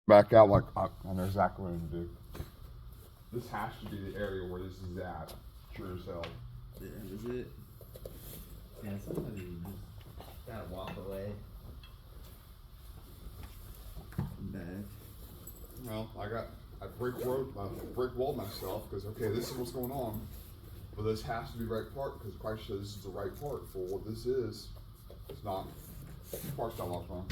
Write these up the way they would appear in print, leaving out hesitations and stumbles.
back out like I know exactly what I'm gonna do. This has to be the area where this is at. Sure as hell. Yeah, is it? Yeah, sometimes you just gotta walk away. Back. Well, I brick walled myself because okay, this is what's going on. But this has to be the right part because Christ says this is the right part for what this is. It's not. Part's not locked on.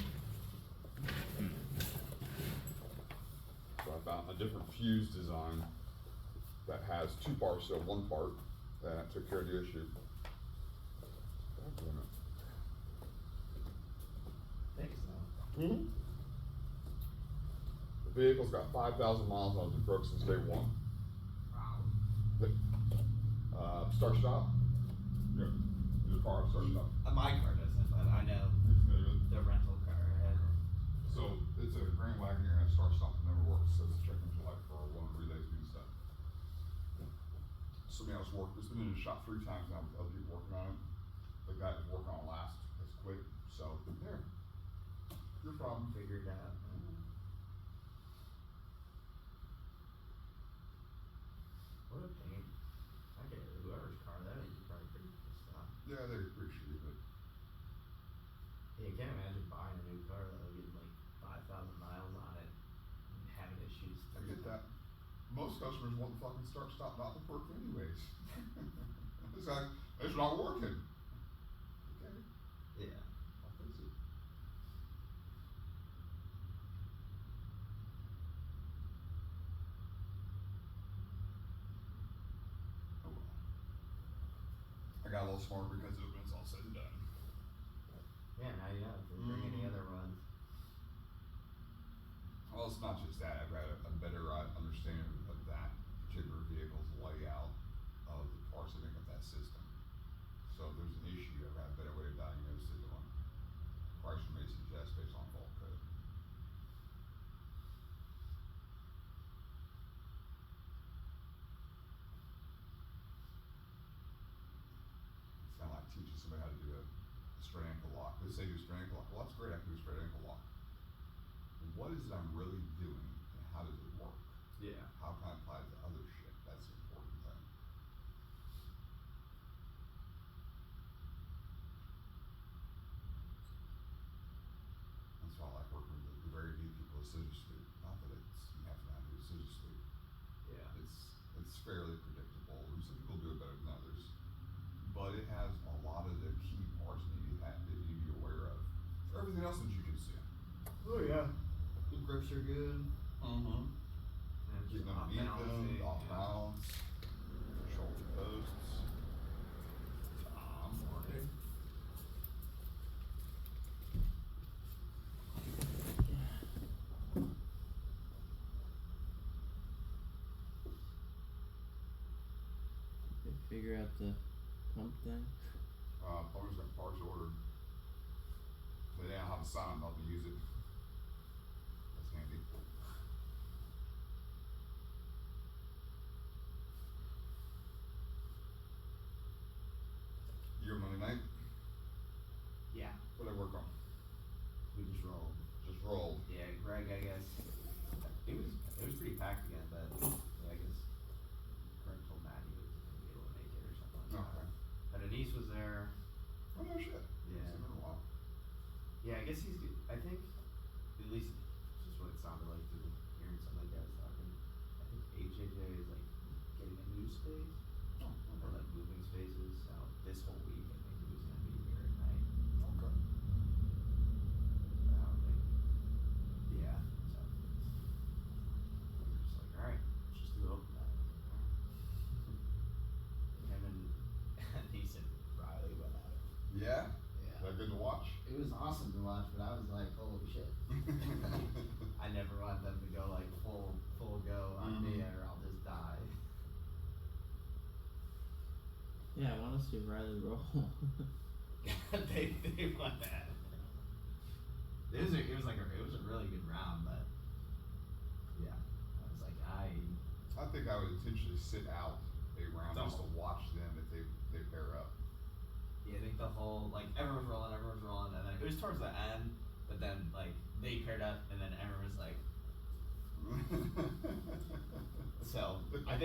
So I found a different fuse design that has two parts, so one part that took care of the issue. God damn it. Think so. Hmm? The vehicle's got 5,000 miles on it. It's broke since day one. Start stop. Yeah. Your car start stop. My car doesn't, but I know You're familiar with it? the rental car had. So it's a Grand Wagoneer and a start stop that never works. So it's checking for like for one of the relays being stuck. Somebody else worked. It's been in the shop 3 times now with other people working on it. The guy who's working on it last has quit. So there. Your problem. Figured out. What a pain. I get whoever's car that is probably pretty pissed off. Yeah, they're pretty shitty, but Yeah, you can't imagine buying a new car that'll get like 5,000 miles on it and having issues. I get that. Most customers want the fucking start stop not to work anyways. It's like it's not working. Okay, Yeah. I'll fix it. Oh well. I got a little smarter because of it when it's all said and done. Yeah, now you know if they bring any other ones. Well, it's not just that. I've got a better understanding of that particular vehicle's layout of the parts that make up that system. So if there's an issue, I've got a better way to diagnose it than what Chrysler may suggest based on fault code. It's kind of like teaching somebody how to do a straight ankle lock. They say do a straight ankle lock. Well, that's great. I can do a straight ankle lock. But what is it I'm really doing, and how does it work? Yeah. How can I apply it to other shit? That's the important thing. That's why I like working with the very few people at Scissor Scoop. Not that it's you have to know how to do Scissor Scoop. Yeah. It's fairly predictable. Some people do it better than others, but it has a lot of the key parts that you need to be aware of. For everything else that you can see. Oh yeah. The grips are good. Mm-hmm. And Getting off underneath them, balancing, off yeah. balance, shoulder posts. Morning. They figure out the pump thing. Plumber's got parts ordered. They didn't know how to sign them up to use it. That's handy. Your Monday night? Yeah. What did I work on? We just rolled. Just rolled. Yeah, Greg, I guess. It was pretty packed again, but yeah, I guess Greg told Matt he was gonna be able to make it or something like Okay. that. But Anise was there. Oh no shit. Yeah. It's been a while. Yeah, I guess I think, at least just what it sounded like through hearing some of the guys talking. I think HAJ is like getting a new space. Oh, Or okay. like moving spaces. So this whole week I think he was gonna be here at night. Okay. But I don't think. Yeah. So we were just like, alright, let's just do open night. Him and Anise and Riley went at it. Yeah? Yeah. Is that good to watch? It was awesome to watch, but I was like, holy shit. I never want them to go like full go on me Mhm. or I'll just die. Yeah, I want to see Riley roll. they want that. It was a really good round, but yeah, I was like I think I would intentionally sit out a round just to Don't. watch them if they pair up. yeah, I think the whole like everyone's rolling, and then it was towards the end, but then like they paired up, and then everyone was like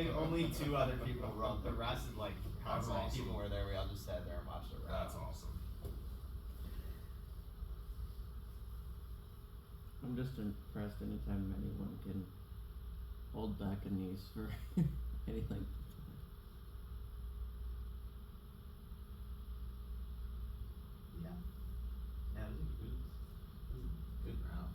think only 2 other people rowed. The rest is like That's however many awesome. people were there. We all just sat there and watched it row. That's awesome. I'm just impressed anytime anyone can hold back a niece for any length of time. Yeah. Yeah, it was a good round.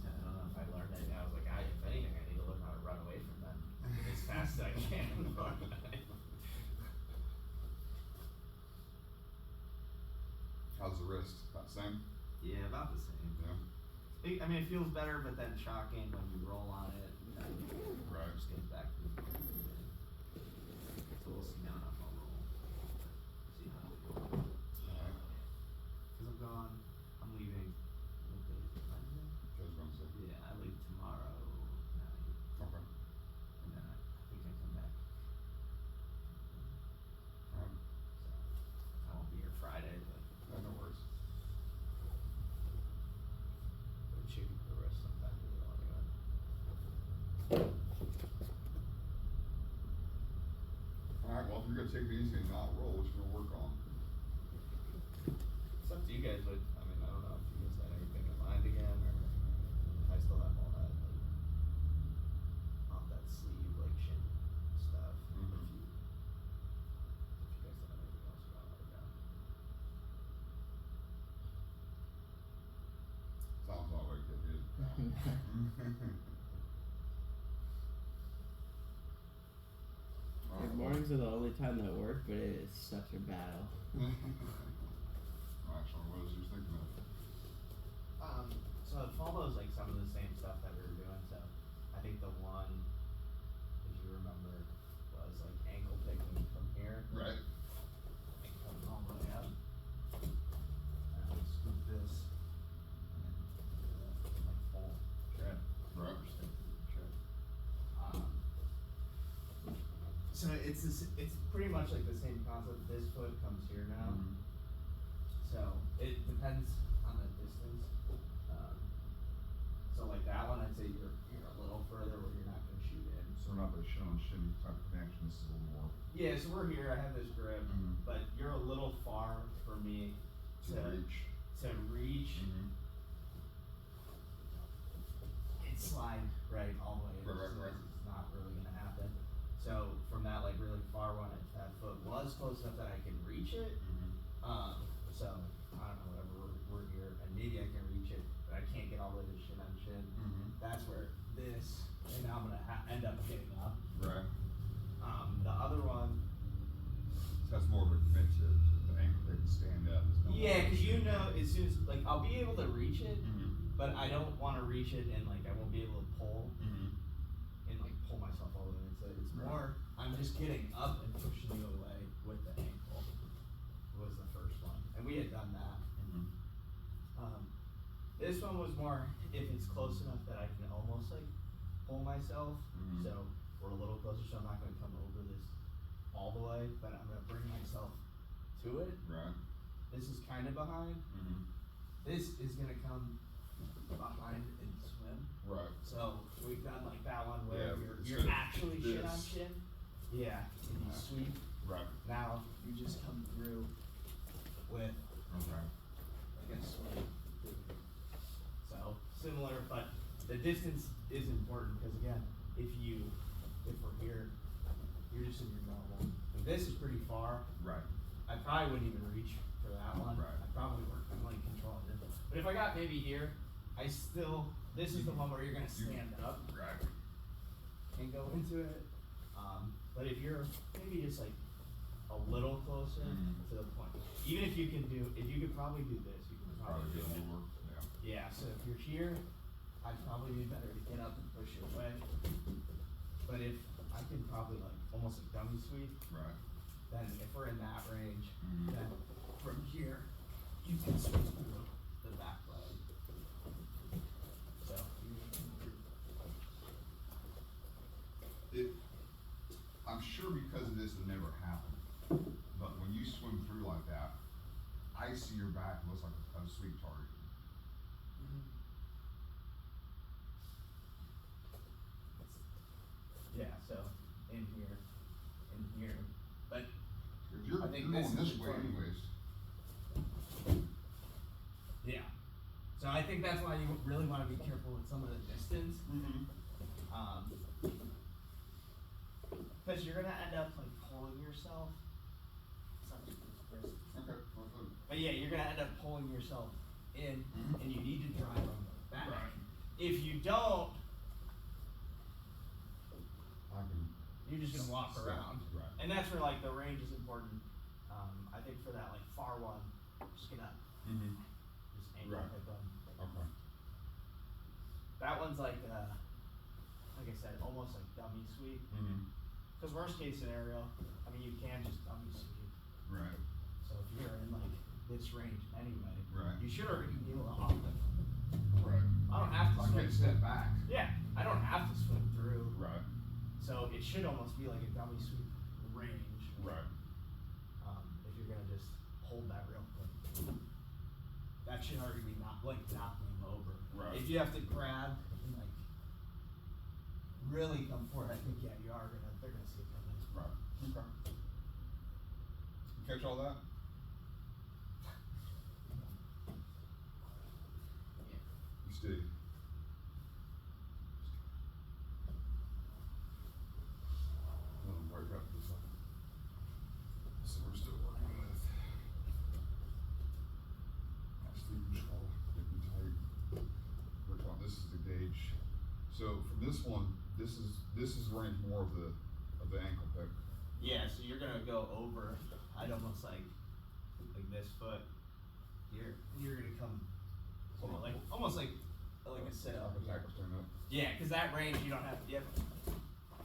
I don't know if I learned anything. I was like, if anything, I need to learn how to run away from them as fast as I can. How's the wrist? About the same? Yeah, about the same. Yeah. I mean, it feels better, but then shocking when you roll on it. And then Right. Just get back to the beginning. So we'll see now if I'll roll. See how it goes. Alright. Cause I'm gone. I'm leaving. What day is it? Wednesday? Goes Wednesday. Yeah, I leave tomorrow night, Okay. and then I think I come back. Alright. So I won't be here Friday, but Yeah, no worries. we're shooting for the rest sometime as well anyway. Alright, well, if you're gonna take it easy and not roll, what you gonna work on? It's up to you guys, but I mean, I don't know if you guys had anything in mind again, or I still have all that, like, off that sleeve, like shin stuff. Mhm. If you guys have anything else you wanna write down. Sounds all like it is. Like, mornings are the only time that work, but it is such a battle. Actually, what was you thinking of? So it follows like some of the same stuff that we were doing, so I think the one, if you remember, was like ankle picking from here. Right. And coming all the way up. And we scoop this, and then like full trip. Right. Or stick to the trip. So it's pretty much like the same concept. This foot comes here now. Mhm. So it depends on the distance. So like that one, I'd say you're a little further where you're not gonna shoot in. So we're not the shin on shin type connection, this is a little more Yeah, so we're here. I have this grip, Mhm. but you're a little far for me to reach. to reach Mhm. and slide right all the way. in. Right, So right. It's not really gonna happen. So from that like really far one, if that foot was close enough that I can reach it, Mhm. so I don't know, whatever, we're here, and maybe I can reach it, but I can't get all the way to shin on shin. Mhm. That's where this, and now I'm gonna end up getting up. Right. The other one, So that's more of a commit to the ankle pick and stand up. There's no yeah, more cause you shooting. know, as soon as, like, I'll be able to reach it, Mhm. but I don't wanna reach it and like, I won't be able to pull Mhm. and like pull myself all the way. It's Right. more, I'm just getting up and pushing you away with the ankle, was the first one, and we had done that. Mhm. This one was more if it's close enough that I can almost like pull myself. Mhm. So we're a little closer, so I'm not gonna come over this all the way, but I'm gonna bring myself to it. Right. This is kind of behind. Mhm. This is gonna come behind and swim. Right. So we've done like that one Yeah, where instead you're of actually shin on this. shin. Yeah, and you Yeah. sweep. Right. Now you just come through with Okay. like a sweep. So similar, but the distance is important because again, if we're here, you're just in your normal. Like this is pretty far. Right. I probably wouldn't even reach for that one. Right. I probably work on like controlling it. But if I got maybe here, this is the one where you're gonna stand up Right. and go into it. But if you're maybe just like a little closer Mhm. to the point, even if you could probably do this, you can probably Probably do get it. more. Yeah. Yeah, so if you're here, I'd probably be better to get up and push you away. But if I can probably like almost like dummy sweep, Right. then if we're in that range, Mhm. then from here, you can sweep through the back leg. So you can I'm sure because of this it never happened, but when you swim through like that, I see your back looks like a sweet target. I'm this going is this way important. anyways. Yeah. So I think that's why you really wanna be careful with some of the distance. Mm-hmm. Cause you're gonna end up like pulling yourself. Sorry, Chris. Okay, well, good. But yeah, you're gonna end up pulling yourself in, Mhm. and you need to drive on the back. Right. If you don't, I can. you're just gonna walk Stop. around. Right. And that's where like the range is important. I think for that like far one, just gonna Mm-hmm. just angle Right. pick them. Okay. That one's like I said, almost like dummy sweep. Mm-hmm. Cause worst case scenario, I mean you can just dummy sweep. Right. So if you're in like this range anyway, Right. you should already be able to off it. Right. I don't have to I swing. can step back. Yeah, I don't have to swing through. Right. So it should almost be like a dummy sweep range. Right. If you're gonna just hold that real quick. That should already be knocking him over. Right. If you have to grab and like really come forward, I think yeah, they're gonna see it coming. Right. Okay. You catch all that? You Steve. Wake up this one. So we're still working with Steve Shaw, getting tight. We're talking, this is the gauge. So from this one, this is range more of the ankle pick. Yeah, so you're gonna go over, I'd almost like this foot. You're gonna come like almost like a sit up. Tackle stand up. Yeah, cause that range you don't have,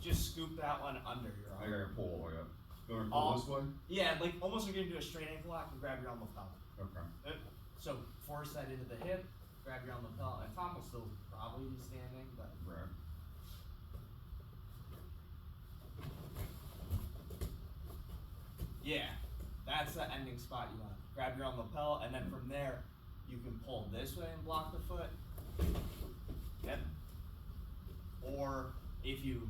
just scoop that one under your I arm. gotta pull all the way up. You want me to All- pull this way? Yeah, like almost like you're gonna do a straight ankle lock and grab your elbow lapel. Okay. So force that into the hip, grab your elbow lapel, and Tom will still probably be standing, but Right. yeah, that's the ending spot you want. Grab your elbow lapel, and then from there, you can pull this way and block the foot. Yep. Or if you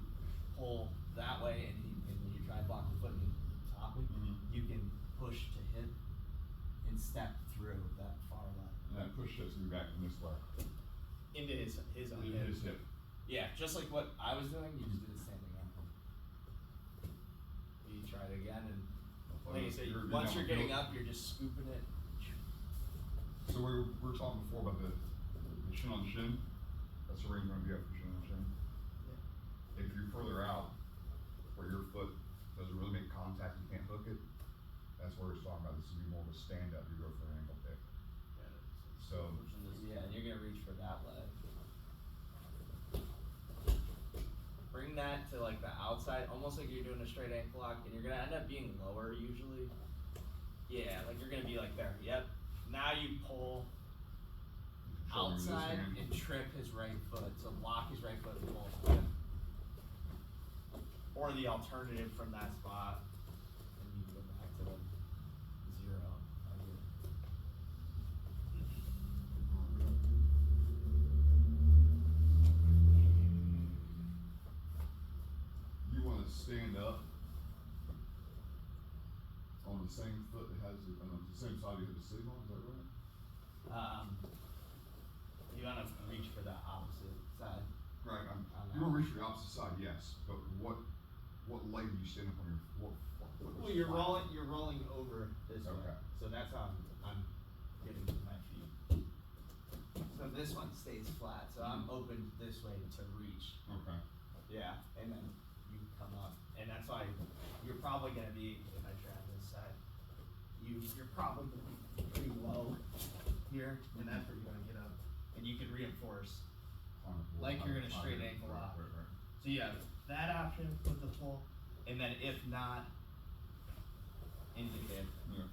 pull that way and you try and block the foot and you top it, Mhm. you can push to hip and step through that far left And that push us me back from this way. into his own Into hip. his hip. Yeah, just like what I was doing, you just did the same again. You try it again, and like I said, once you're getting up, you're just scooping it. So we were talking before about the shin on shin. That's the range you wanna be at for shin on shin. If you're further out, where your foot doesn't really make contact, you can't hook it, that's what we're talking about. This would be more of a stand up, you go for an ankle pick. So, Yeah, and you're gonna reach for that leg. Bring that to like the outside, almost like you're doing a straight ankle lock, and you're gonna end up being lower usually. Yeah, like you're gonna be like there. Yep. Now you pull show me with this outside hand. and trip his right foot. So lock his right foot and pull. Yep. Or the alternative from that spot, and you can go back to the 0. Right here. You wanna stand up on the same foot that has on the same side you hit the sleeve on, is that right? You wanna reach for the opposite side. Right, On you that. wanna reach for the opposite side, yes, but what leg do you stand up on your, what foot is Well, you're flat? rolling over this way. Okay. So that's how I'm getting to my feet. So this one stays flat, so I'm open this way to reach. Okay, Yeah, and then you come up, and that's why you're probably gonna be, if I try on this side, you're probably gonna be pretty low here, and that's where you're gonna get up, and you can reinforce. Like you're gonna straight ankle lock. Right. So you have that option with the pull, and then if not, into hip. Yeah.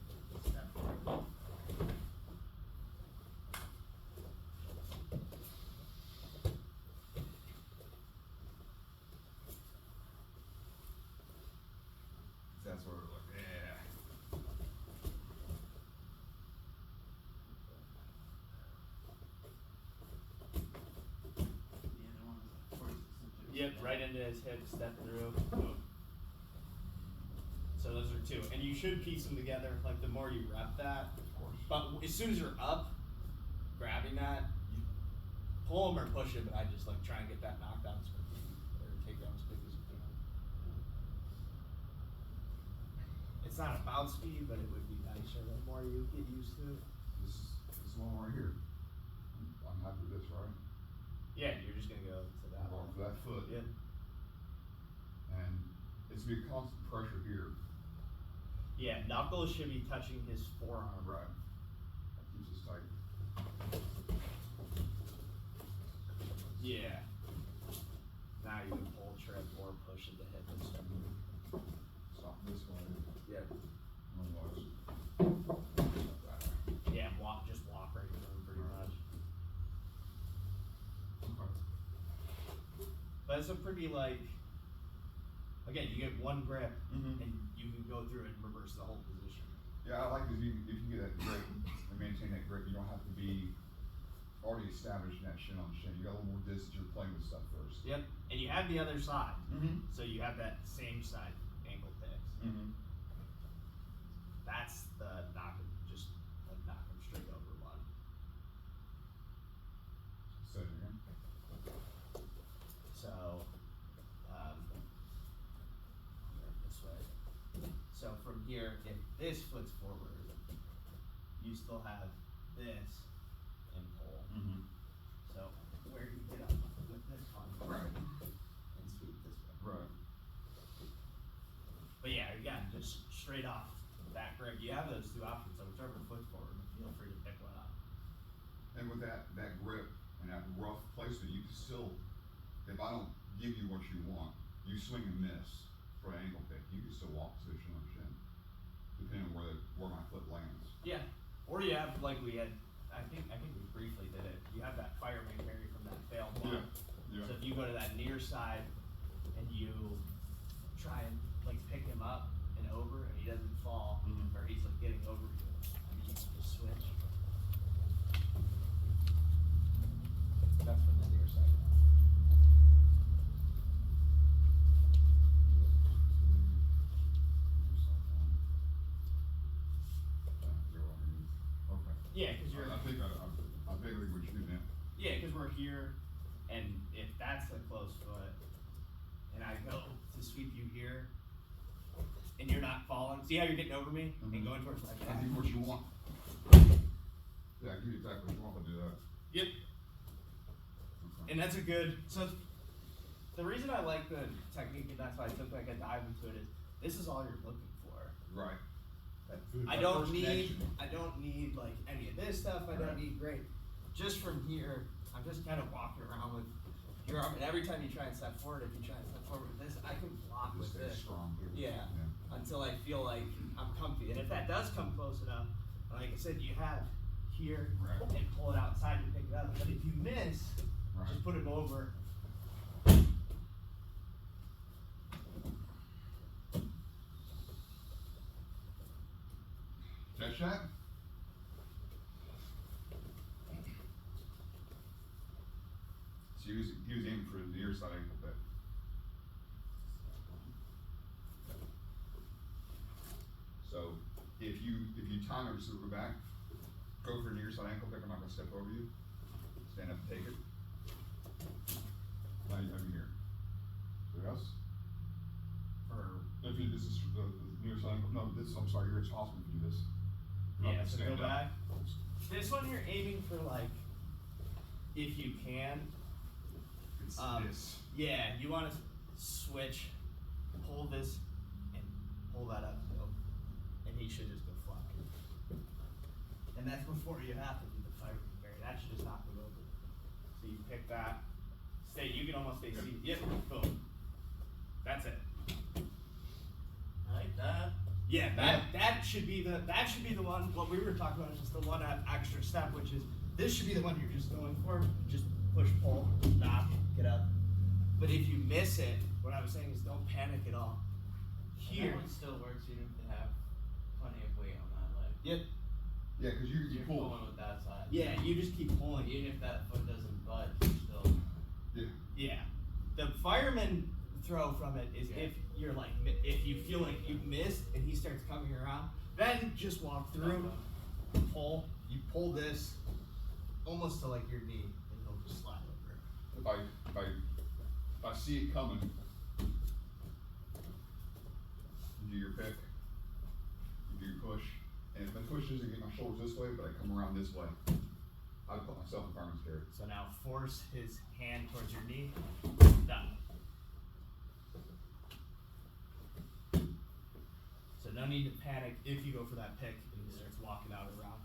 Step forward. That's where we're like, yeah. Yep, right into his hip, step through. So those are too, and you should piece them together. Like the more you rep that, Of course. but as soon as you're up, grabbing that, you pull them or push it. But I just like try and get that knocked out as quick as you, or take down as quick as you can. It's not about speed, but it would be nicer the more you get used to it. This one right here. I'm happy with this, right? Yeah, you're just gonna go to that I'm going one. for that foot. Yep. And it's gonna be constant pressure here. Yeah, knuckles should be touching his forearm. Right. That keeps us tight. Yeah. Now you can pull, trip, or push at the hip and stuff. Stop this way. Yep. Otherwise, that way. Yeah, just walk right through him pretty much. Okay. But it's a pretty like, again, you get one grip Mhm. and you can go through it and reverse the whole position. Yeah, I like this. If you get that grip and maintain that grip, you don't have to be already established in that shin on shin. You got a little more distance. You're playing with stuff first. Yep. And you have the other side, Mm-hmm. so you have that same side ankle picks. Mm-hmm. That's the knock him, just like knock him straight over one. Say it again. So, this way. So from here, if this foot's forward, you still have this and pull. Mm-hmm. So where do you get up with this one? Right. And sweep this way. Right. But yeah, again, just straight off that grip. You have those two options, so whichever foot's forward, feel free to pick one up. And with that grip and that rough placement, you can still, if I don't give you what you want, you swing and miss for an ankle pick, you can still walk position on shin, depending on where my foot lands. Yeah. Or you have, like we had, I think we briefly did it, you have that fireman carry from that failed one. Yeah. So if you go to that near side and you try and like pick him up and over and he doesn't fall, Mhm. or he's like getting over you, I mean, you can just switch. That's from the near side. Okay. Yeah, cause you're, I think I vaguely what you meant. yeah, cause we're here and if that's a close foot and I go to sweep you here and you're not falling, see how you're getting over me and Mhm. going towards my I back? give you what you want. Yeah, I give you exactly what you want to do that. Yep. Okay. And that's a good, so the reason I like the technique and that's why I took like a dive into it is, this is all you're looking for. Right. I That don't first need, connection. I don't need like any of this stuff, I don't Right. need great. Just from here, I'm just kind of walking around with your arm, and every time you try and step forward, if you try and step forward with this, I can block Just with stay this. strong here. Yeah, until I feel like I'm comfy, and if that does come close enough, like I said, you have here Right. and pull it outside and pick it up, but if you miss, Right. just put it over. Catch that? So he was aiming for the near side ankle pick. So if you time it super back, go for a near side ankle pick, I'm not gonna step over you. Stand up and take it. Now you have me here. So yes? For, If you, this is the near side ankle, no, this, I'm sorry, you're at Tosman if you do this. You're not yeah, gonna so stand go up. back. This one you're aiming for like, if you can, It's this. yeah, you wanna switch, pull this, and pull that up, so, and he should just go flying. And that's before you have to do the firing carry, that should just knock him over. So you pick that, stay, you can almost stay seated, yep, boom. That's it. I like that. Yeah, that should be the one, what we were talking about is just the one extra step, which is, this should be the one you're just going for, just push, pull, knock, get up. But if you miss it, what I was saying is don't panic at all. Here, That one still works even if they have plenty of weight on that leg. yep, Yeah, cause you You're pull. pulling with that side. yeah, you just keep pulling, Even if that foot doesn't budge, you're still. Yeah. yeah. The fireman throw from it is if you're like if you feel like you missed and he starts coming around, then just walk through, pull. You pull this almost to like your knee, and he'll just slide over. If I see it coming, you do your pick, you do your push, and if my push isn't get my shoulders this way, but I come around this way, I put myself in fireman's carry. So now force his hand towards your knee. Done. So no need to panic if you go for that pick and he starts walking out around.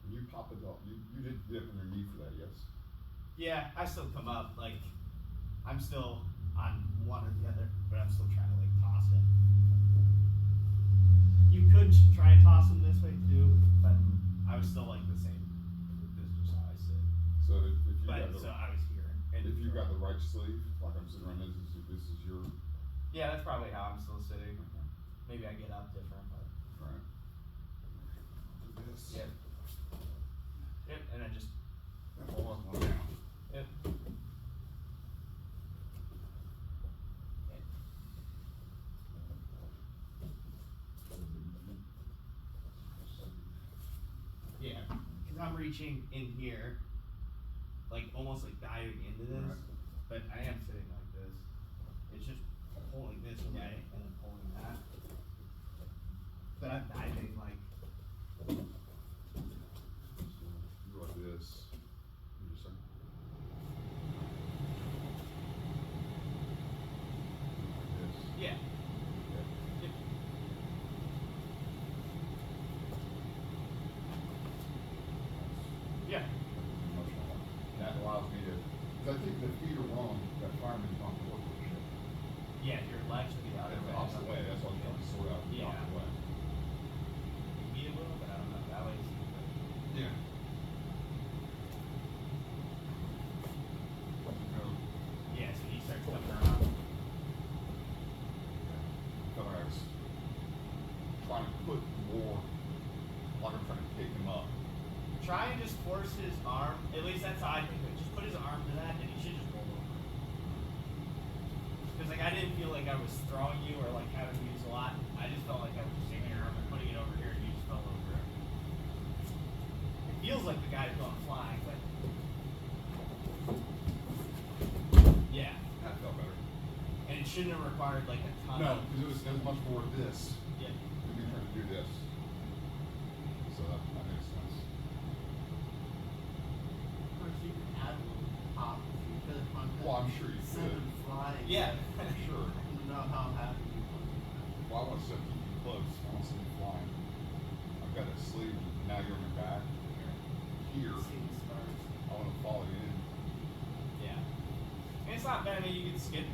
And you pop it up. You did dip on your knee for that, yes? Yeah, I still come up, like, I'm still on one or the other, but I'm still trying to, like, toss it. You could try and toss him this way, too, but I was still, like, the same. This is just how I sit. So if you But, got the, so I was here. And if you got the right sleeve, like I'm sitting around this is your yeah, that's probably how I'm still sitting. okay. Maybe I get up different, but. Right. Do this. Yep. Yep, and then just. Pull up one down. Yep. Yeah, because I'm reaching in here, like almost like diving into this, Right. but I am sitting like this. It's just pulling this away and then pulling that. But I'm diving like. You like this. You just like this. Yeah. Yep. Yeah. That allows me to, cause I think the feet are wrong, that fireman's not gonna work with shit. Yeah, your legs would be the other That's way. the opposite way, that's what I'm trying to sort out, the Yeah. opposite way. Maybe a little, but I don't know. That way seems like. Yeah. Yeah, so he starts coming around. Felt like I was trying to put more, like I'm trying to pick him up. Try and just force his arm. At least that's how I think of it. Just put his arm to that, and he should just roll over. Because like I didn't feel like I was throwing you or like having to use a lot. I just felt like I was just taking your arm and putting it over here, and you just fell over it. It feels like the guy's going flying, but yeah, That felt better. and it shouldn't have required like a ton. No, of, because it was much more of this, yeah. than me trying to do this. So that makes sense. Of course, you could add a little pop if you could on that. Well, I'm sure you Send could. him flying. Yeah. Sure. I don't know how happy you would be. Well, I want to keep you close. I want to see you flying. I've got a sleeve. Now you're on your back. Here, See the stars. I want to follow you in. Yeah. And it's not bad. I mean, you can skip.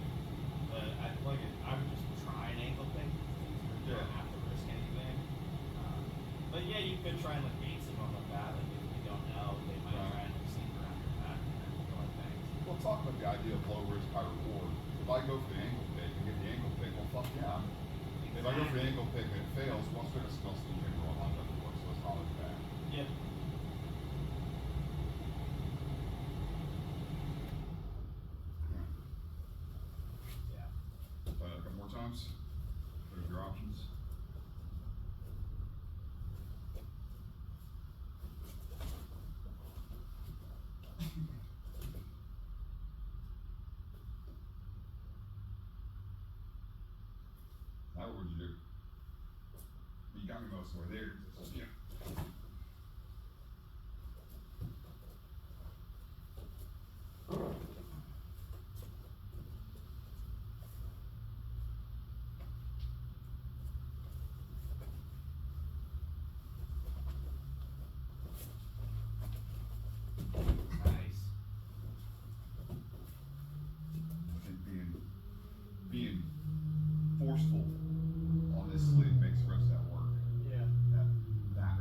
I would just try an ankle thing. You don't Yeah. have to risk anything. But yeah, you could try and like bait someone like that. Like if you don't know, they might Right. try and like sneak around your back and then go like things. Well, talk about the idea of low risk, high reward. If I go for the ankle pick and get the ankle pick, well, fuck yeah. If I go for the ankle pick and it fails, well, it's going to smell some in real hot before, so it's not as bad. Yep. Yeah. A couple more times. There's your options. Now what would you do? You got me most of the way there. Yeah. Nice. I think being forceful on this sleeve makes the rest of that work. Yeah. That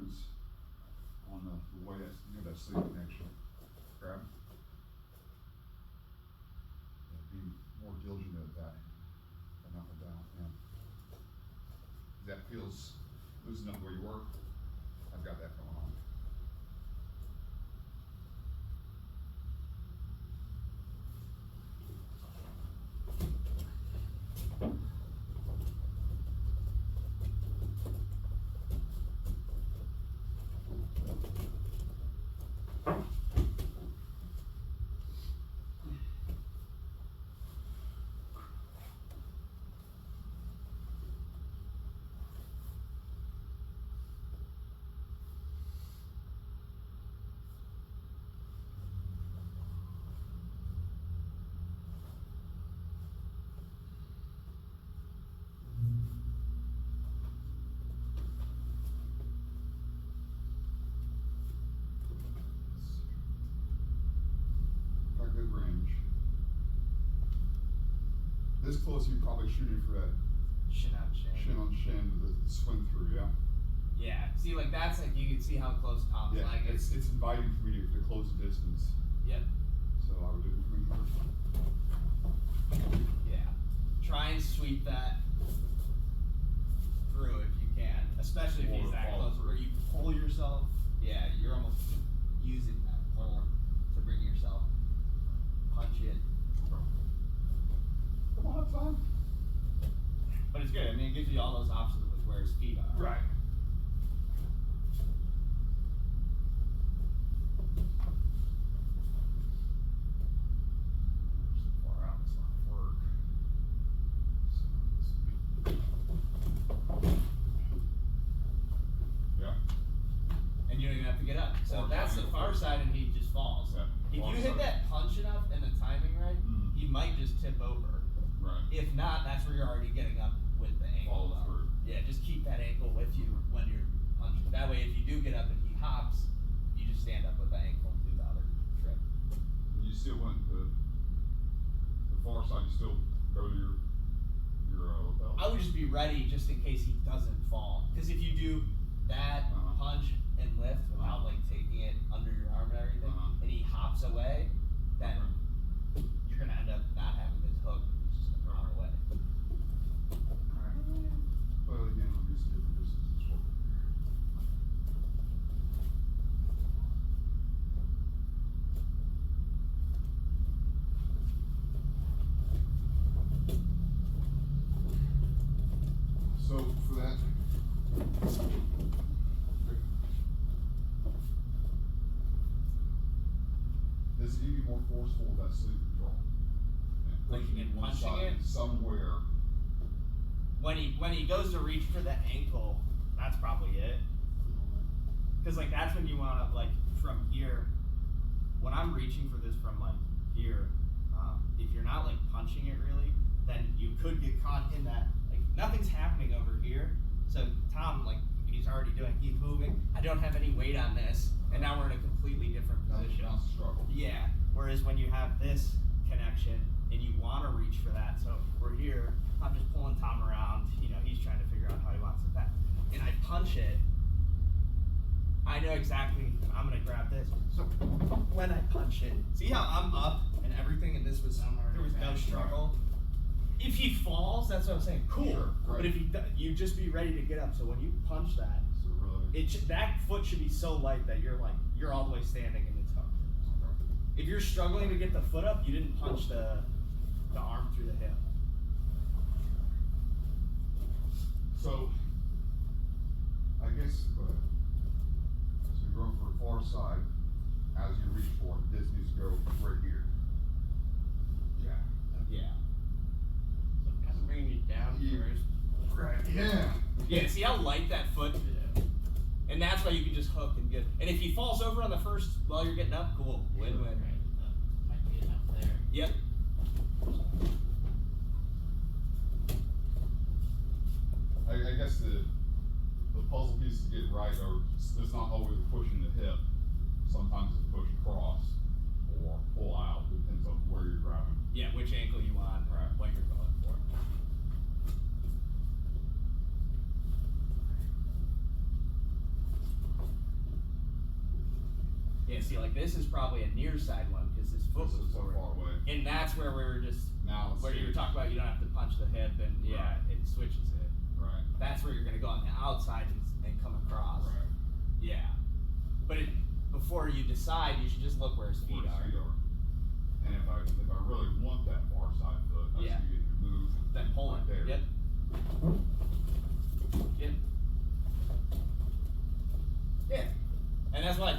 difference on the way that's, you know, that sleeve connection. Grab. Yeah, be more diligent at that. And up and down, yeah. That feels loosen up where you work. I've got that going on. Got good range. This close, you're probably shooting for that Shin on shin on shin, the swing through, yeah? Yeah. See, like that's like you can see how close Tom's Yeah, leg is. it's inviting for me to close the distance, Yep. so I would do it from here. Yeah. Try and sweep that through if you can, especially if Or he's that follow close through. where you pull yourself. Yeah, you're almost using that pull to bring yourself punch in. Come on, son. But it's good. I mean, it gives you all those options with where his feet are. Right. So far out, it's not work. Yeah. And you don't even have to get up. So Or that's the triangle far first. side, and he just falls. Yeah, If far you hit side. that punch enough and the timing right, Mhm. he might just tip over. Right. If not, that's where you're already getting up with the ankle. Follow up. through. Yeah, just keep that ankle with you when you're punching. That way, if you do get up and he hops, you just stand up with the ankle and do the other trick. You still want the far side, you still go to your lapel? I would just be ready just in case he doesn't fall. Because if you do that Uh-huh. punch and lift without like taking it under your arm and everything, Uh-huh. and he hops away, then you're gonna end up not having this hook. It's just gonna run away. Alright. Well, again, I'll do some different distances for you. So for that. Does it give you more forceful with that sleeve control? And Like pushing in one punching side it? somewhere. When he goes to reach for the ankle, that's probably it. Cause like that's when you wanna like from here. When I'm reaching for this from like here, if you're not like punching it really, then you could get caught in that. Like nothing's happening over here. So Tom, like he's already doing, he's moving. I don't have any weight on this, and now we're in a completely different position. That's a struggle. Yeah. Whereas when you have this connection and you want to reach for that, so we're here, I'm just pulling Tom around. You know, he's trying to figure out how he wants it back, and I punch it. I know exactly I'm gonna grab this. So when I punch it, see how I'm up and everything, and this was there was no struggle. If he falls, that's what I'm saying. Cool. Sure, right. But if you just be ready to get up. So when you punch that, So really. that foot should be so light that you're all the way standing and it's hooked. If you're struggling to get the foot up, you didn't punch the arm through the hip. So, I guess, go ahead. So you're going for a far side, as you reach for it, this needs to go right here. Yeah. Yeah. So kind of bringing you down Yeah. first. Right, yeah. Yeah, see how light that foot is? And that's why you can just hook and get. And if he falls over on the first while you're getting up, cool. Win-win. Right, might be enough there. Yep. I guess the puzzle piece to get right are, it's not always pushing the hip. Sometimes it's push across or pull out, depends on where you're grabbing. Yeah, which ankle you want, or what you're going for. see, like this is probably a near side one because his foot This was is so forward. far away. And that's where we were just Now it's where you were talking about you don't have to punch the hip and yeah, Right. it switches it. Right. That's where you're gonna go on the outside and come across. Right. Yeah. But before you decide, you should just look where his feet Where his are. feet are. And if I really want that far side foot, I Yeah. see you can move. Then pull right it. there. Yep. Yep. Yeah. And that's why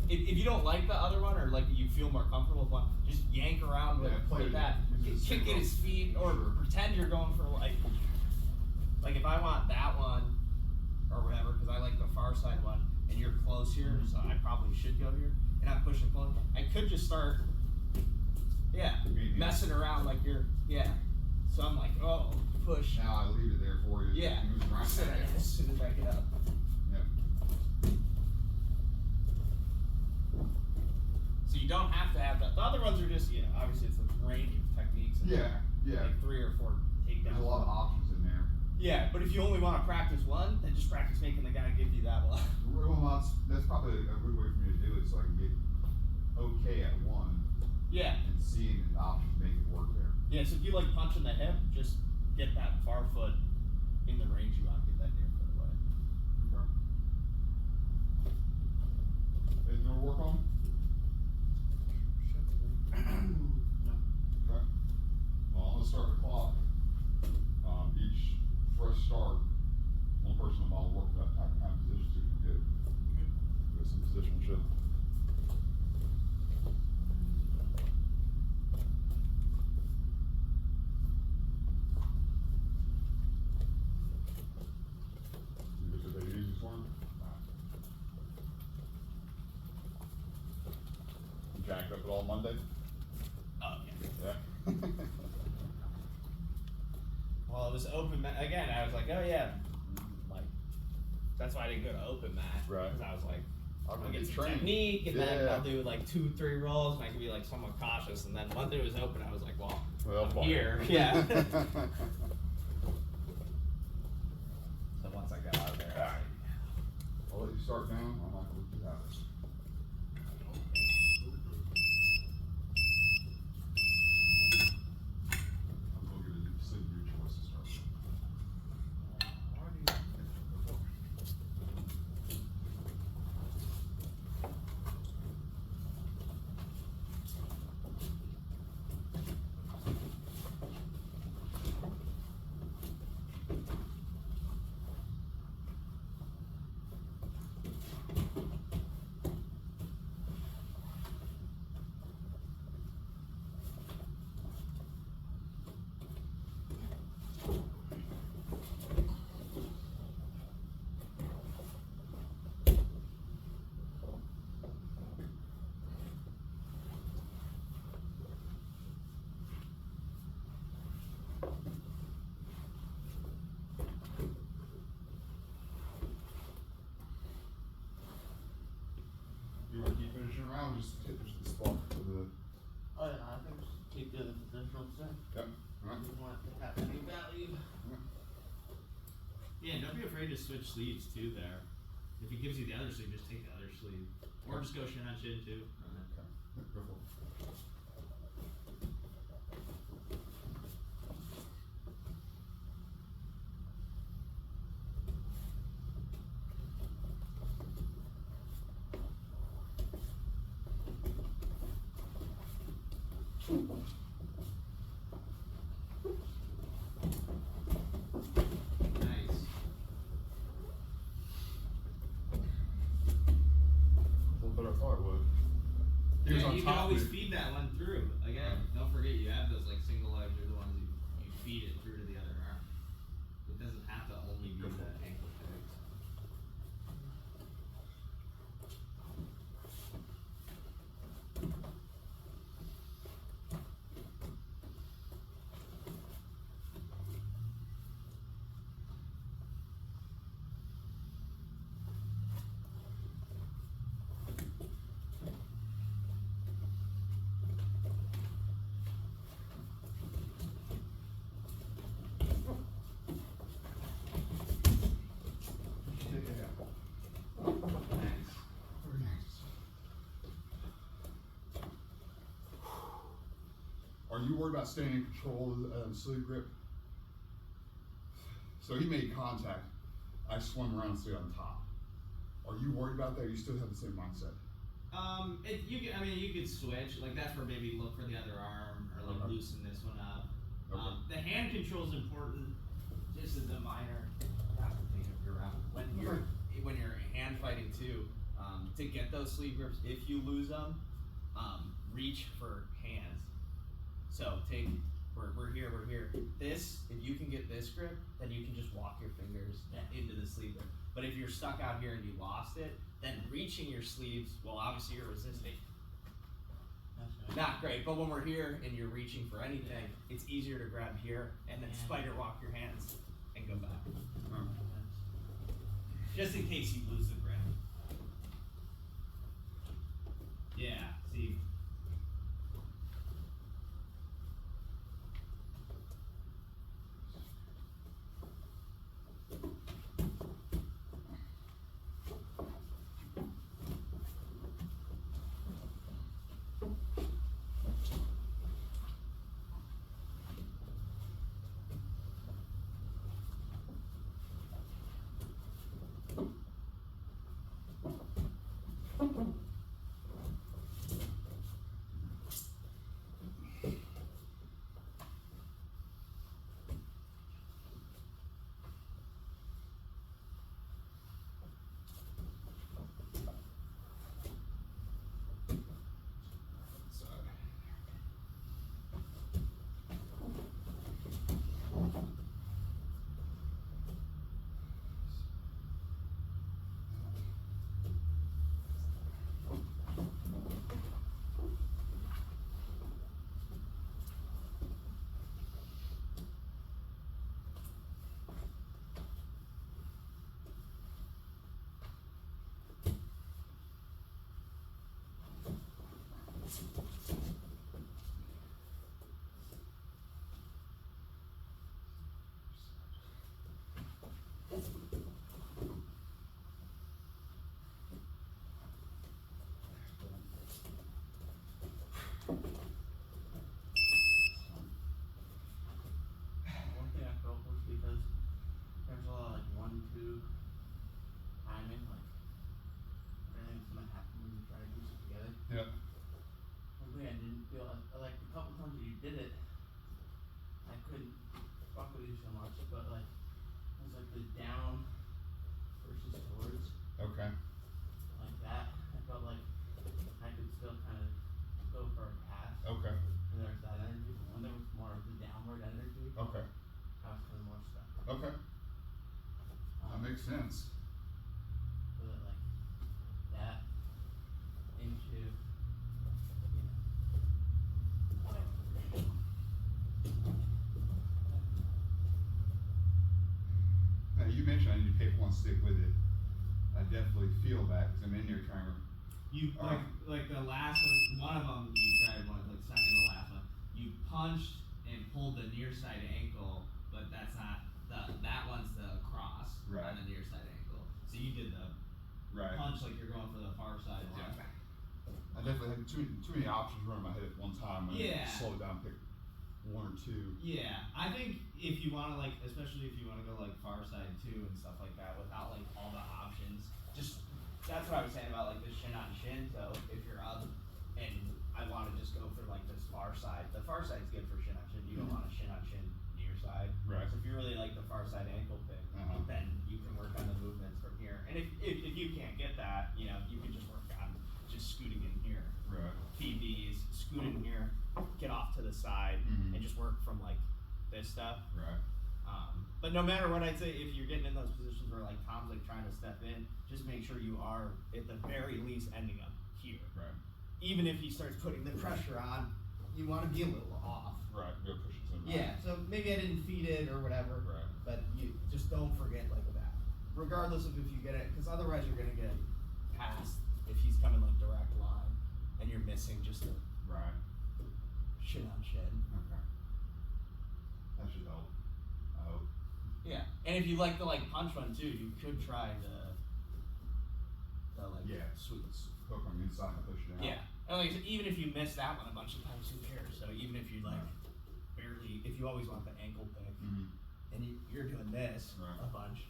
if you don't like the other one or like you feel more comfortable with one, just yank around with Yeah, play like that. use the Kick same at his feet or Sure. pretend you're going for like if I want that one or whatever, because I like the far side one and you're close here, so I probably should go here. And I'm pushing pulling. I could just start Immediate. messing around like so I'm like, oh, push. Now I leave it there for you. Yeah. Move right Sit back. as soon as I get up. Yep. So you don't have to have that. The other ones are just, obviously it's a range of techniques. And Yeah. like 3 or 4 takedowns. There's a lot of options in there. Yeah, but if you only want to practice one, then just practice making the guy give you that one. Well, that's probably a good way for me to do it, so I can get okay at one Yeah. and seeing the options make it work there. Yeah, so if you like punching the hip, just get that far foot in the range you want. Get that near foot away. Okay. Anything more work on? Okay. Well, I'm gonna start the clock. Each fresh start, one person will work that kind of position so you can get some positional shift. You just take it easy for him. You jacked up at all Monday? Oh, yeah. Yeah. Well, it was open again. I was like, oh yeah, like that's why I didn't go to open mat. Right. Because I was like, I'm I'll gonna get get some trained. technique, and then Yeah. I'll do like 2-3 rolls, and I can be like somewhat cautious. And then once it was open, I was like, well, Well, I'm fine. here. Yeah. So once I got out of there, I was like, I'll let you start down. I'm not gonna let you have it. I'm gonna get a decision your choice to start with. You wanna keep finishing around, just hit the spot for the, Oh yeah, I think just keep doing the positional stuff. yep, alright. You want to have any value. yeah, don't be afraid to switch sleeves too. There, if he gives you the other sleeve, just take the other sleeve, or just go shin on shin too. Okay. Yep, go for it. Nice. A little better I thought it would. He was Yeah, on you can top of always it. feed that one through. Again, don't forget you have those like single legs are the ones you feed it through to the other arm. It doesn't have to only be the ankle tags. you worried about staying in control of the sleeve grip? So he made contact. I swung around and stayed on top. Are you worried about that? Or you still have the same mindset? You could switch, like that's where maybe look for the other arm, or like Okay. loosen this one up. Okay. The hand control is important, just as a minor, not to take it around, when you're hand fighting too, to get those sleeve grips, if you lose them, reach for hands. So we're here. This, if you can get this grip, then you can just walk your fingers into the sleeve grip. But if you're stuck out here and you lost it, then reaching your sleeves, well, obviously you're resisting. That's right. Not great, but when we're here and you're reaching for anything, it's easier to grab here and then spider walk your hands and go back. Huh. Just in case you lose the grip. Yeah, see. One thing I felt was because there's a lot of like 1-2 timing, like everything's gonna happen when you try to do it together. Yep. One thing I didn't feel like a couple times that you did it, I couldn't fuck with you so much, but like it was like the down versus towards, Okay. like that. I felt like I could still kind of go for a pass. Okay. And there's that energy. But when there was more of the downward energy, Okay. I was kind of more stuck. Okay. That makes sense. So that like that into, you know. Now you mentioned I need to pick one stick with it. I definitely feel that because I'm in there trying to. You like the last one of them you tried like second to the last one. You punched and pulled the near side ankle, but that's not that one's the cross Right. on the near side ankle. So you did the Right. punch like you're going for the far side one. Yeah. I definitely had too many options running in my head at one time. And Yeah. slow it down, pick one or two. Yeah, I think if you want to like, especially if you want to go like far side too and stuff like that, without like all the options, just that's what I was saying about like the shin on shin. So if you're up and I want to just go for like this far side, the far side's good for shin on shin. You don't want a shin on shin near side. Right. So if you really like the far side ankle pick, Uh-huh. then you can work on the movements from here. And if you can't get that, you know, you can just work on just scooting in here. Right. PBs, scoot in here, get off to the side, Mhm. and just work from like this stuff. Right. But no matter what, I'd say if you're getting in those positions where like Tom's like trying to step in, just make sure you are at the very least ending up here. Right. Even if he starts putting the pressure on, you want to be a little off. Right. Go push it to the right. Yeah. So maybe I didn't feed it or whatever. Right. But you just don't forget like that, regardless of if you get it, because otherwise you're gonna get passed if he's coming like direct line, and you're missing just the Right. shin on shin. Okay. That should help. I hope. Yeah, and if you like the like punch one too, you could try the like Yeah. sweets. Hook on the inside and push it out. Yeah, and like I said, even if you miss that one a bunch of times, who cares? So even if you like barely, if you always want the ankle pick, Mhm. and you're doing this Right. a bunch,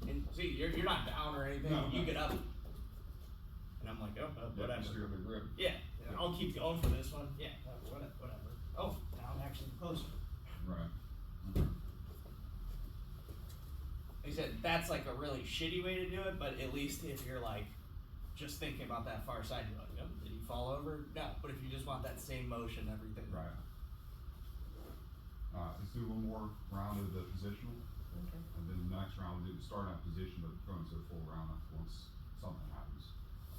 and see, you're not down or anything. No, you no. get up, and I'm like, oh, Yeah, whatever. just do the grip. Yeah, I'll keep going for this one. Yeah, whatever. Oh, now I'm actually closer. Right. Okay. Like I said, that's like a really shitty way to do it, but at least if you're like just thinking about that far side, you're like, oh, did he fall over? No, but if you just want that same motion, everything. Right. Let's do a little more round of the positional, Okay. and then the next round we'll do the start out position, but go into a full round once something happens.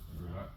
You agree with that?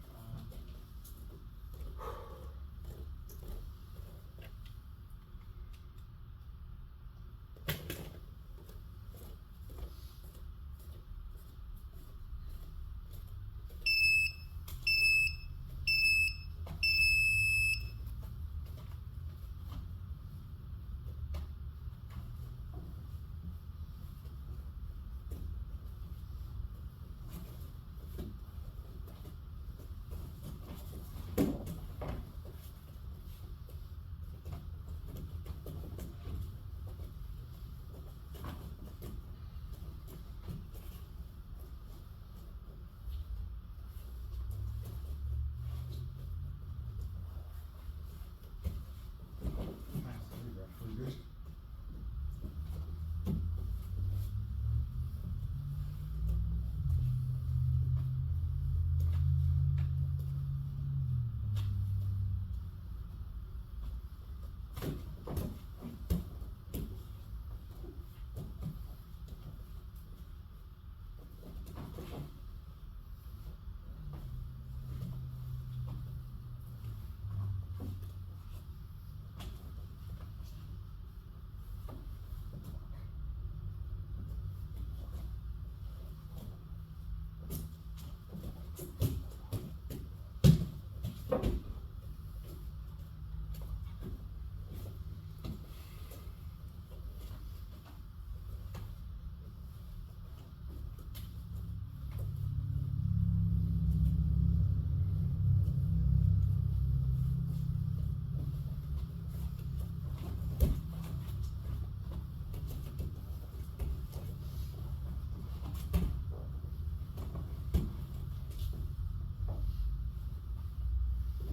Pretty good.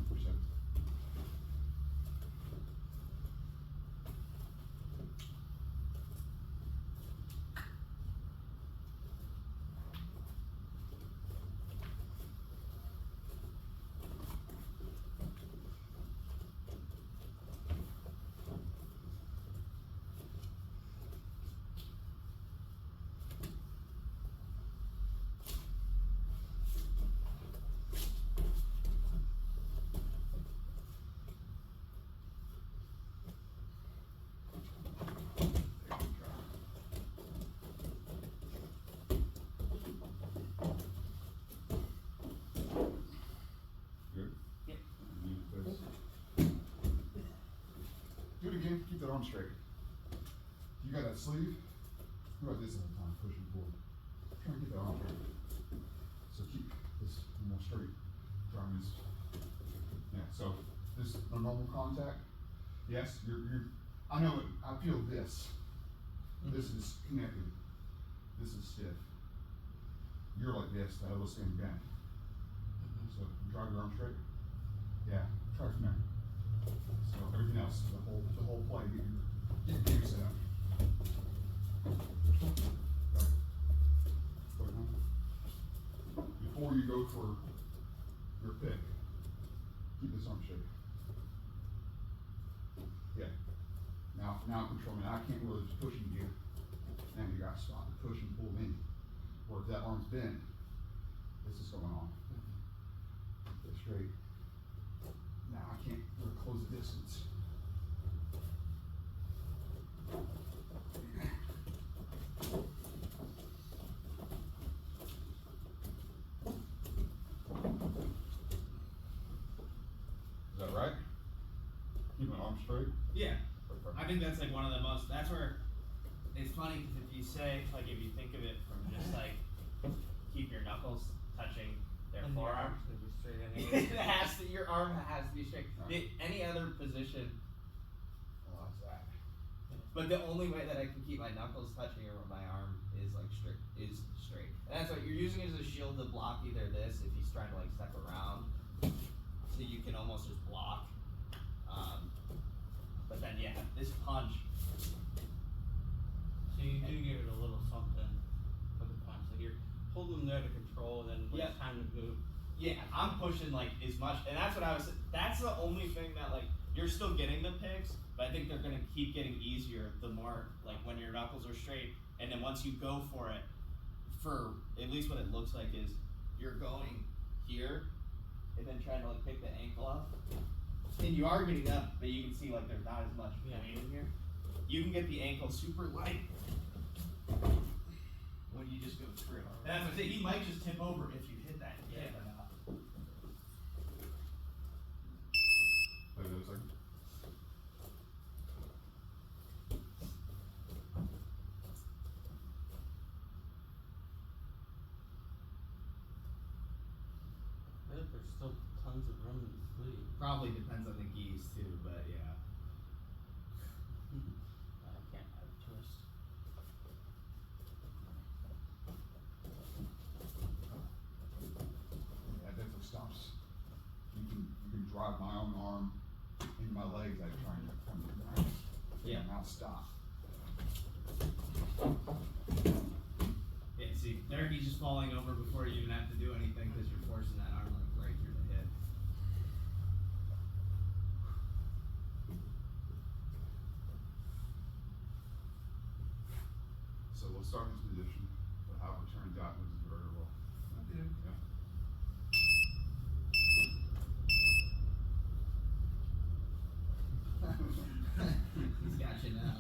Percent. Good? Yep. Use this. Do it again, keep that arm straight. You got that sleeve? Go like this all the time, push and pull. Try and get that arm straight. So keep this more straight. Arm is, yeah, so this a normal contact. Yes, you're, I know it, I feel this. This is connected. This is stiff. You're like this, the other's staying bent. So drive your arm straight. Yeah, try from there. So everything else, the whole play, get your game set up. Right. Put it on. Before you go for your pick, keep this arm straight. Yeah. Now controlling. I can't really just pushing you. Now you got to stop and push and pull in. Or if that arm's bent, this is going on. Get straight. Now I can't really close the distance. Is that right? Keep my arm straight. Yeah, I think that's like one of the most. That's where it's funny because if you say like if you think of it from just like keep your knuckles touching their And your forearm. arm's gonna be straight anyway. It has to. Your arm has to be straight. Right. Any other position, Well, that's that. but the only way that I can keep my knuckles touching or my arm is like straight. And that's what you're using it as a shield to block either this if he's trying to like step around, so you can almost just block. But then yeah, this punch. So you do give it a little something for the punch. Like you're holding them there to control, then when Yeah. it's time to move. Yeah, I'm pushing like as much, and that's what I was. That's the only thing that like you're still getting the picks, but I think they're gonna keep getting easier the more like when your knuckles are straight, and then once you go for it, for at least what it looks like is you're going here, and then trying to like pick the ankle up, and you are getting up, but you can see like there's not as much Yeah. weight in here. You can get the ankle super light when you just go through. And that's what I say, he might just tip over if you hit that kick Yeah. or not. Play those like. I think there's still tons of room in the sleeve. Probably depends on the geese too, but yeah. I can't have a twist. Yeah, it definitely stops. You can drive my own arm into my legs. I try and come to the ground. Yeah. Now stop. Yeah, see, there he's just falling over before you even have to do anything because you're forcing that arm like right through the hip. So we'll start in this position, but how it turns out is very well. Okay. Yeah. He's got you now.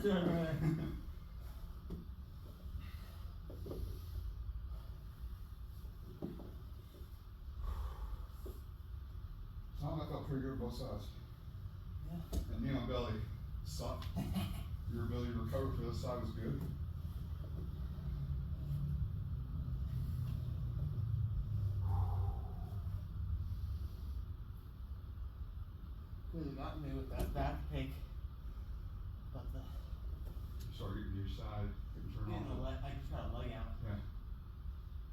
Tom, I felt pretty good both sides. Yeah. And knee on belly sucked. Your ability to recover for this side was good. Really got me with that back take. But the Started getting your side, couldn't turn getting the on. leg, I just got a leg out. Yeah.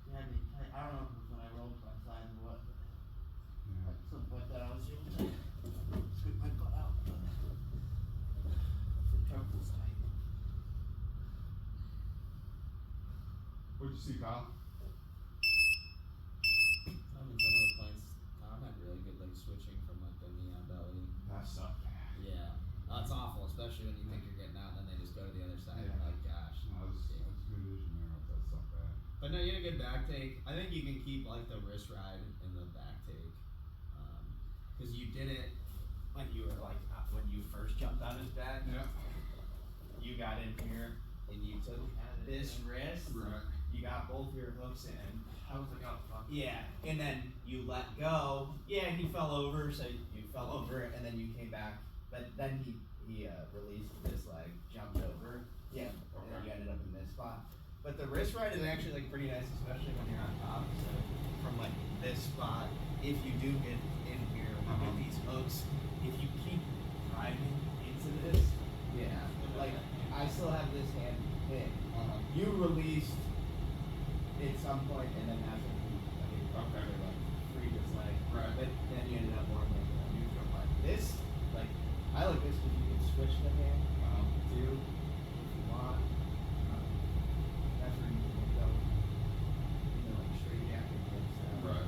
You had me tight. I don't know if it was when I rolled my side or what, but Yeah. at some point that I was able to scoot my butt out. But the truck was tight. What'd you see, Kyle? I mean, some of the points, Tom had really good like switching from like the knee on belly. That sucked bad. Yeah. That's awful, especially when you think you're getting out and then they just go to the other side. Yeah. You're like, gosh. No, that's good vision there. That sucked bad. But no, you had a good back take. I think you can keep like the wrist ride in the back take, because you did it when you were like when you first jumped on his back. Yeah. You got in here and you took this wrist. Right. You got both your hooks in. I was like, oh fuck. Yeah, and then you let go. Yeah, he fell over, so you fell over, and then you came back. But then he released this leg, jumped over. Yeah, and then you ended up in this spot. But the wrist ride is actually like pretty nice, especially when you're on top. So from like this spot, if you do get in here with these hooks, if you keep driving into this, yeah, like I still have this hand in. You released at some point, and then that's when you Okay. like freed his leg. Right. But then you ended up more like a neutral leg. This, like, I like this because you can switch the hand too if you want. That's where you can go, like straight jack and hips. Right.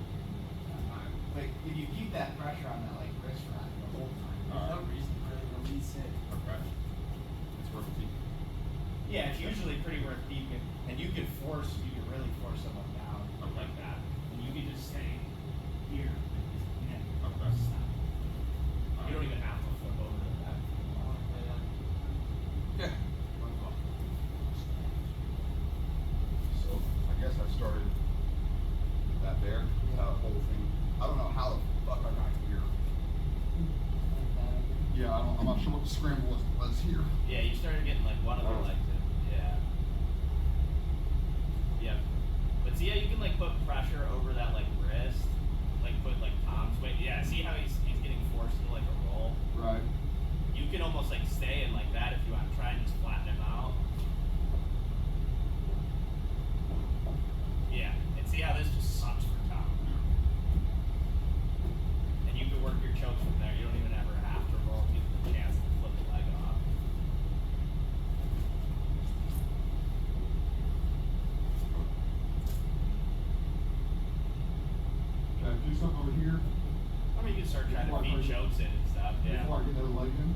Like if you keep that pressure on that like wrist rod the whole time, there's no reason to really release it. Okay. It's worth keeping. Yeah, it's usually pretty worth keeping, and you can really force someone down like that, and you can just stay here and just Okay. stop. You don't even have to flip over to that. Okay. So I guess I started with that there. That whole thing. I don't know how the fuck I got here. Yeah, I'm not sure what the scramble was here. Yeah, you started getting like one of the legs in. Yeah. Yeah. But see how you can like put pressure over that like wrist? Like put like Tom's weight. Yeah, see how he's getting forced into like a roll? Right. You can almost like stay in like that if you want to try and just flatten him out. Yeah, and see how this just sucks for Tom. And you can work your chokes from there. You don't even ever have to roll. Give him the chance to flip the leg off. Can I do something over here I mean, you can start trying to Before I feed bring- chokes in and stuff. Yeah. before I get another leg in?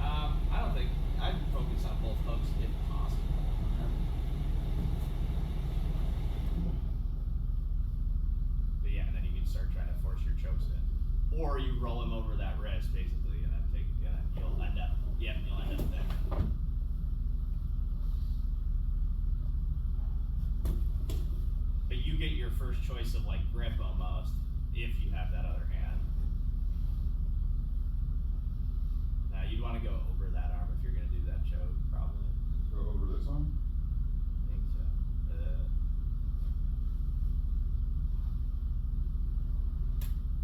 I don't think I'd focus on both hooks if possible. But yeah, and then you can start trying to force your chokes in, or you roll him over that wrist basically, and then you'll end up. Yeah, you'll end up there. But you get your first choice of like grip almost if you have that other hand. Now you'd want to go over that arm if you're gonna do that choke, probably. Go over this one? I think so.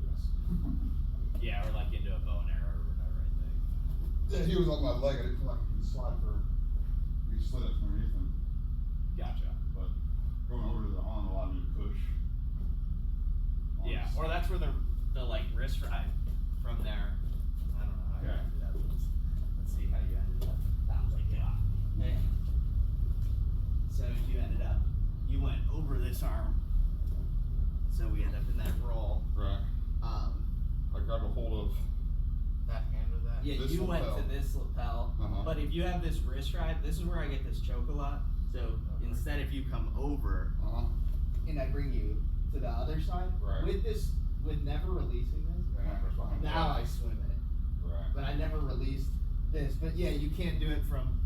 Yes. Yeah, or like into a bow and arrow or whatever, I think. Yeah, he was on my leg. I didn't feel like I could slide for. We slid it from underneath him, Gotcha. but going over to the arm allowed me to push. on Yeah, his- or that's where the like wrist ride from there. I don't know how you Okay. ended up. Let's see how you ended up. That was like yeah. Yeah. So you ended up, you went over this arm. So we end up in that roll. Right. I grabbed a hold of. That hand with that? Yeah, This you went to lapel. this lapel, Uh-huh. but if you have this wrist ride, this is where I get this choke a lot. So instead, if you come over and I bring you to the other side, Right. with never releasing this, And I press behind now I the- swim in it. Right. But I never released this, but yeah, you can't do it from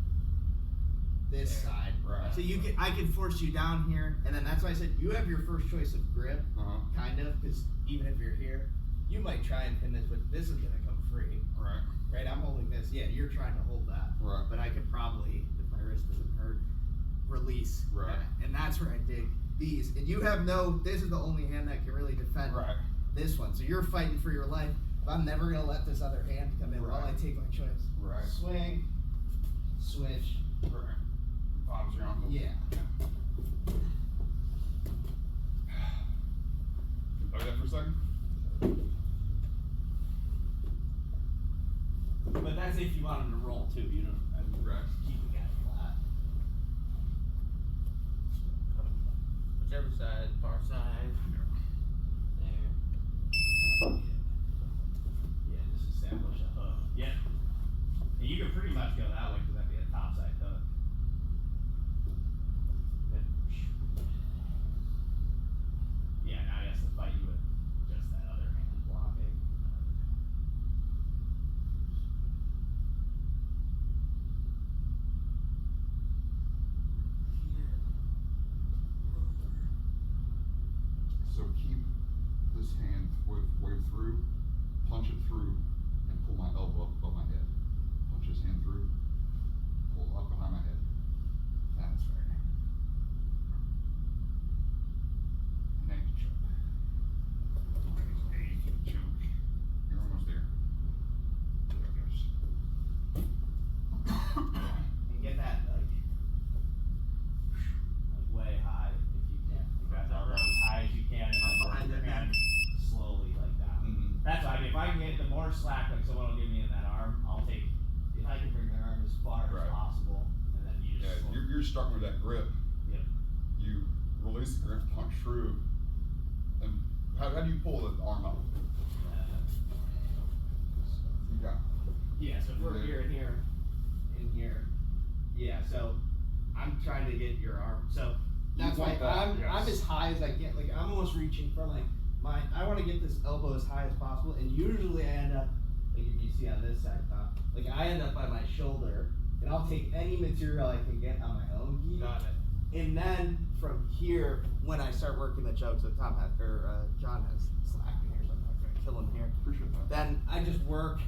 this side. Right. So I can force you down here, and then that's why I said you have your first choice of grip, Uh-huh. kind of, because even if you're here, you might try and pin this, but this is gonna come free, Right. right? I'm holding this. Yeah, you're trying to hold that, Right. but I could probably, if my wrist isn't hurt, release. Right. that. And that's where I dig these. And you have no. This is the only hand that can really defend Right. this one. So you're fighting for your life. But I'm never gonna let this other hand come in while I Right. take my choice. Right. Swing, switch. Right. Bob's your uncle. Yeah. Play that for a second. But that's if you want him to roll too. You don't. I mean, Right. keep the guy flat. Whichever side, far side. There. Yeah, just establish a hook. Yeah. And you could pretty much go that way because that'd be a topside hook. Then, yeah, now he has to fight you with just that other hand blocking. So keep this hand way through, punch it through, and pull my elbow up above my head. Punch this hand through, pull up behind my head. That's right. And then you choke. Nice, easy choke. You're almost there. There it goes. And get that like. Like way high if you can. You got that Alright. as high as you can and then Up work behind your the hand slowly like that. Mhm. That's why I mean, if I can get the more slack like someone will give me in that arm, I'll take if I can bring their arm as far Right. as possible and then you just Yeah, slow- you're starting with that grip. Yep. You release the grip, punch through, and how do you pull the arm up? You got. Yeah, so if we're Yeah. here and here, and here, yeah, so I'm trying to get your arm, so You that's why want that, I'm yes. as high as I get, like, I'm almost reaching for, like, I wanna get this elbow as high as possible, and usually I end up, like, if you see on this side, like, I end up by my shoulder, and I'll take any material I can get on my own gi. Got it. And then from here, when I start working the choke, so John has slack in here, so I'm not gonna kill him here. Appreciate that. Then I just work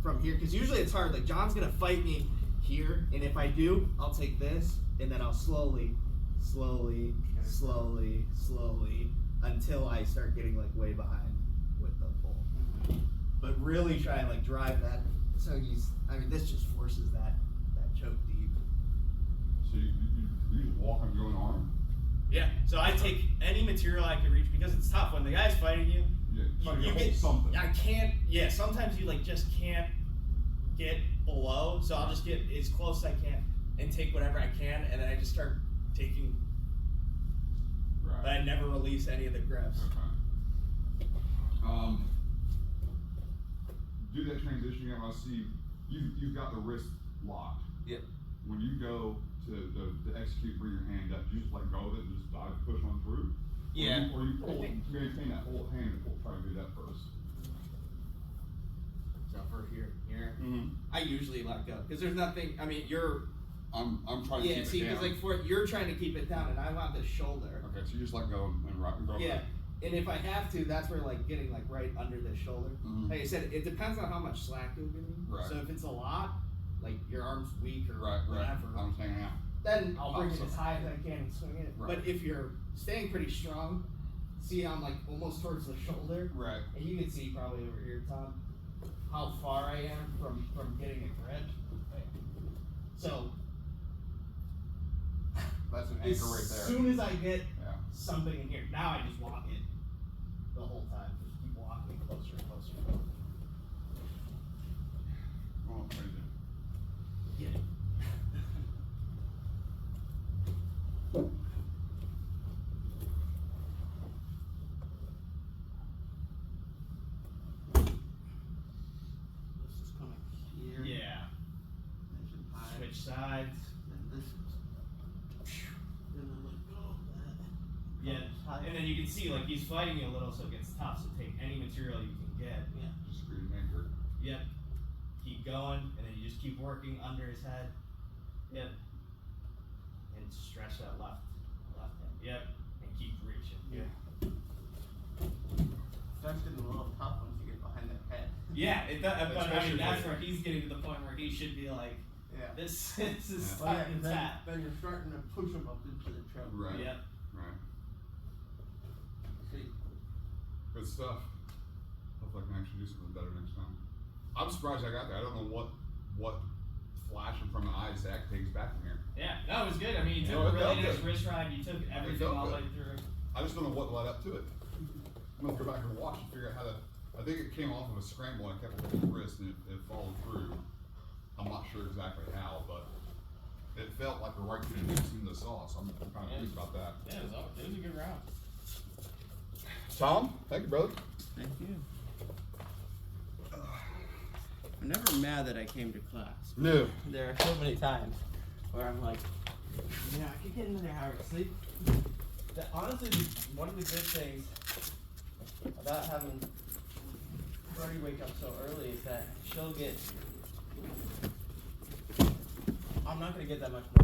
from here, because usually it's hard. Like John's gonna fight me here, and if I do, I'll take this, and then I'll slowly, until I start getting like way behind with the pull. But really try and like drive that. So this just forces that choke deep. So you just walk and go an arm? Yeah. So I take any material I can reach because it's tough when the guy's fighting you. Yeah, so you You hold get something. I can't. Yeah, sometimes you like just can't get below. So I'll just get as close as I can and take whatever I can, and then I just start taking. Right. But I never release any of the grips. Okay. Do that transition again. I see you've got the wrist locked. Yep. When you go to execute, bring your hand up. You just let go of it and just dive, push on through. Yeah. Or you pull, maintain that whole hand and pull. Try to do that first. So for here. Mm-hmm. I usually let go because there's nothing. I mean, you're. I'm trying to Yeah. keep See, it because down. like you're trying to keep it down, and I want the shoulder. Okay, so you just let go and rock and go. Yeah. And if I have to, that's where like getting like right under the shoulder. Mhm. Like I said, it depends on how much slack you'll give me. Right. So if it's a lot, like your arm's weak or Right. whatever, I'm hanging out. then I'll bring it Awesome. as high as I can and swing it. Right. But if you're staying pretty strong, see how I'm like almost towards the shoulder, Right. and you can see probably over here, Tom, how far I am from getting a grip. Right. So That's an as anchor right there. soon as I get Yeah. something in here, now I just walk it the whole time. Just keep walking closer and closer. Oh, what do you do? Yeah. This is coming here. Yeah. Nice and high. Switch sides. And this is. Then I let go of that. Yeah. Comes high. And then you can see like he's fighting you a little, so it gets tough. So take any material you can get. Just create an anchor. Yep. Keep going, and then you just keep working under his head. Yep. And stretch that left hand. Yep. And keep reaching. Yeah. Starts getting a little tough once you get behind their head. Yeah, it does, but I Especially mean that's for- where he's getting to the point where he should be like, Yeah. this is Yeah. Well, yeah, starting 'cause tap. then you're starting to push them up into the choke. Right. Yep. Right. See, Good stuff. Hopefully I can actually do something better next time. I'm surprised I got there. I don't know what flashing from the eyes Zach takes back from here. Yeah, no, it was good. I mean, you took No, a it really felt nice good. wrist ride. You took everything felt all the good. way through. I just don't know what led up to it. I'm gonna go back and watch and figure out how to. I think it came off of a scramble and I kept looking at the wrist and it followed through. I'm not sure exactly how, but it felt like the right thing to do in the sauce. I'm kind of pleased about that. Yeah, it was a good round. Tom, thank you, brother. Thank you. I'm never mad that I came to class. No. There are so many times where I'm like, you know, I could get another hour of sleep. Honestly, one of the good things about having Brody wake up so early is that she'll get. I'm not gonna get that much more